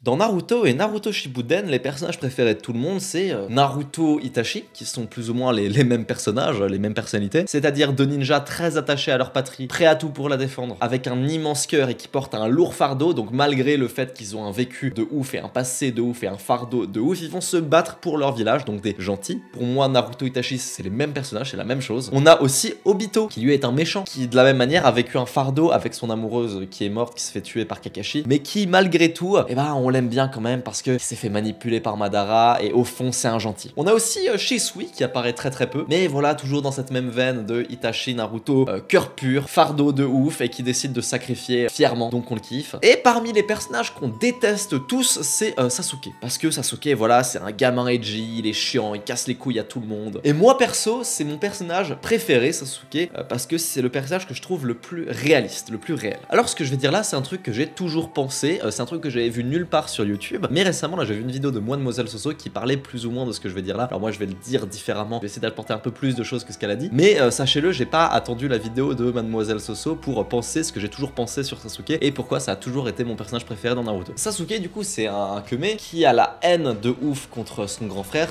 Dans Naruto et Naruto Shippuden, les personnages préférés de tout le monde, c'est Naruto Itachi, qui sont plus ou moins les mêmes personnages, les mêmes personnalités, c'est-à-dire deux ninjas très attachés à leur patrie, prêts à tout pour la défendre, avec un immense cœur et qui portent un lourd fardeau, donc malgré le fait qu'ils ont un vécu de ouf et un passé de ouf et un fardeau de ouf, ils vont se battre pour leur village, donc des gentils. Pour moi, Naruto Itachi, c'est les mêmes personnages, c'est la même chose. On a aussi Obito, qui lui est un méchant, qui de la même manière a vécu un fardeau avec son amoureuse qui est morte, qui se fait tuer par Kakashi, mais qui malgré tout, on l'aime bien quand même parce que il s'est fait manipuler par Madara et au fond c'est un gentil. On a aussi Shisui qui apparaît très peu, mais voilà, toujours dans cette même veine de Itachi, Naruto, cœur pur, fardeau de ouf et qui décide de sacrifier fièrement, donc on le kiffe. Et parmi les personnages qu'on déteste tous, c'est Sasuke. Parce que Sasuke, voilà, c'est un gamin edgy, il est chiant, il casse les couilles à tout le monde. Et moi perso, c'est mon personnage préféré, Sasuke, parce que c'est le personnage que je trouve le plus réaliste, le plus réel. Alors ce que je vais dire là, c'est un truc que j'ai toujours pensé, c'est un truc que j'avais vu nulle part sur YouTube, mais récemment là j'ai vu une vidéo de Mademoiselle Soso qui parlait plus ou moins de ce que je vais dire là. Alors moi je vais le dire différemment, je vais essayer d'apporter un peu plus de choses que ce qu'elle a dit, mais sachez-le, j'ai pas attendu la vidéo de Mademoiselle Soso pour penser ce que j'ai toujours pensé sur Sasuke et pourquoi ça a toujours été mon personnage préféré dans Naruto. Sasuke du coup c'est un Keme qui a la haine de ouf contre son grand frère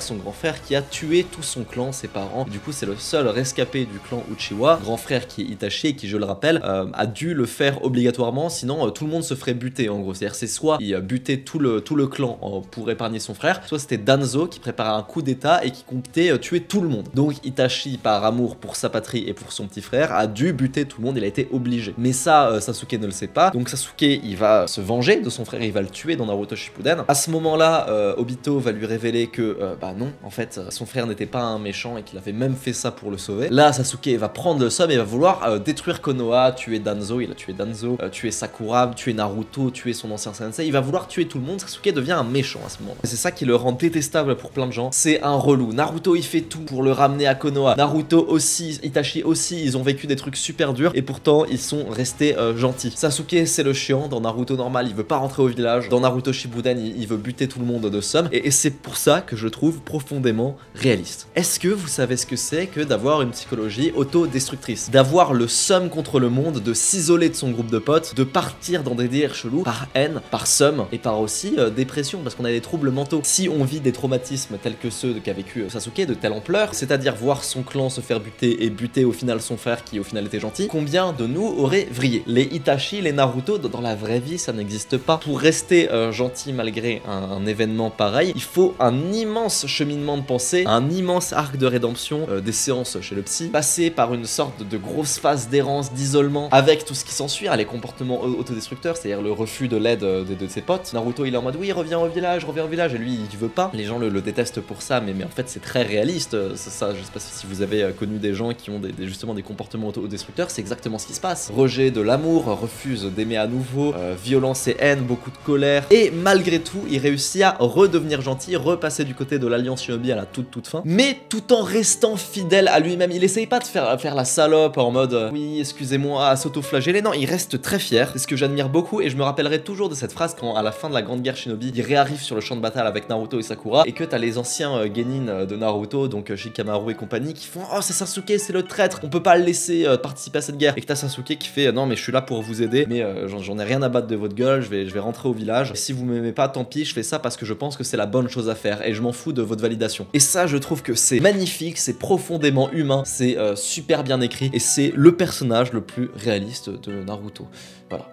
qui a tué tout son clan, ses parents. Du coup c'est le seul rescapé du clan Uchiwa, grand frère qui est Itachi et qui, je le rappelle, a dû le faire obligatoirement, sinon tout le monde se ferait buter en gros. C'est-à-dire c'est soit il butait tout le clan pour épargner son frère, soit c'était Danzo qui préparait un coup d'état et qui comptait tuer tout le monde. Donc Itachi, par amour pour sa patrie et pour son petit frère, a dû buter tout le monde, il a été obligé. Mais ça, Sasuke ne le sait pas, donc Sasuke il va se venger de son frère, il va le tuer dans Naruto Shippuden. À ce moment-là, Obito va lui révéler que, bah non, en fait, son frère n'était pas un méchant et qu'il avait même fait ça pour le sauver. Là, Sasuke va prendre le somme et va vouloir détruire Konoha, tuer Danzo, il a tué Danzo, tuer Sakura, tuer Naruto, tuer son ancien sensei, il va vouloir tuer tout le monde. Sasuke devient un méchant à ce moment-là. C'est ça qui le rend détestable pour plein de gens, c'est un relou. Naruto il fait tout pour le ramener à Konoha, Naruto aussi, Itachi aussi, ils ont vécu des trucs super durs et pourtant ils sont restés gentils. Sasuke c'est le chiant, dans Naruto normal il veut pas rentrer au village, dans Naruto Shippuden il veut buter tout le monde de somme et c'est pour ça que je le trouve profondément réaliste. Est-ce que vous savez ce que c'est que d'avoir une psychologie autodestructrice, d'avoir le somme contre le monde, de s'isoler de son groupe de potes, de partir dans des délires chelous par haine, par somme et par aussi dépression parce qu'on a des troubles mentaux. Si on vit des traumatismes tels que ceux qu'a vécu Sasuke de telle ampleur, c'est-à-dire voir son clan se faire buter et buter au final son frère qui au final était gentil, combien de nous auraient vrillé? Les Itachi, les Naruto, dans la vraie vie ça n'existe pas. Pour rester gentil malgré un événement pareil, il faut un immense cheminement de pensée, un immense arc de rédemption, des séances chez le psy, passer par une sorte de grosse phase d'errance, d'isolement, avec tout ce qui s'ensuit, les comportements autodestructeurs, c'est-à-dire le refus de l'aide de ses potes. Naruto il est en mode oui reviens au village, et lui il veut pas. Les gens le détestent pour ça, mais en fait c'est très réaliste. Ça, je sais pas si vous avez connu des gens qui ont justement des comportements autodestructeurs, c'est exactement ce qui se passe. Rejet de l'amour, refuse d'aimer à nouveau, violence et haine, beaucoup de colère, et malgré tout il réussit à redevenir gentil, repasser du côté de l'alliance Shinobi à la toute fin, mais tout en restant fidèle à lui-même. Il essaye pas de faire la salope en mode oui excusez-moi, à s'auto-flageller, non, il reste très fier, c'est ce que j'admire beaucoup et je me rappellerai toujours de cette phrase quand à la fin de la grande guerre Shinobi il réarrive sur le champ de bataille avec Naruto et Sakura et que t'as les anciens genin de Naruto, donc Shikamaru et compagnie, qui font oh c'est Sasuke, c'est le traître, on peut pas le laisser participer à cette guerre, et que t'as Sasuke qui fait non mais je suis là pour vous aider, mais j'en ai rien à battre de votre gueule, je vais rentrer au village, et si vous m'aimez pas tant pis, je fais ça parce que je pense que c'est la bonne chose à faire et je m'en fous de votre validation. Et ça je trouve que c'est magnifique, c'est profondément humain, c'est super bien écrit et c'est le personnage le plus réaliste de Naruto. Voilà.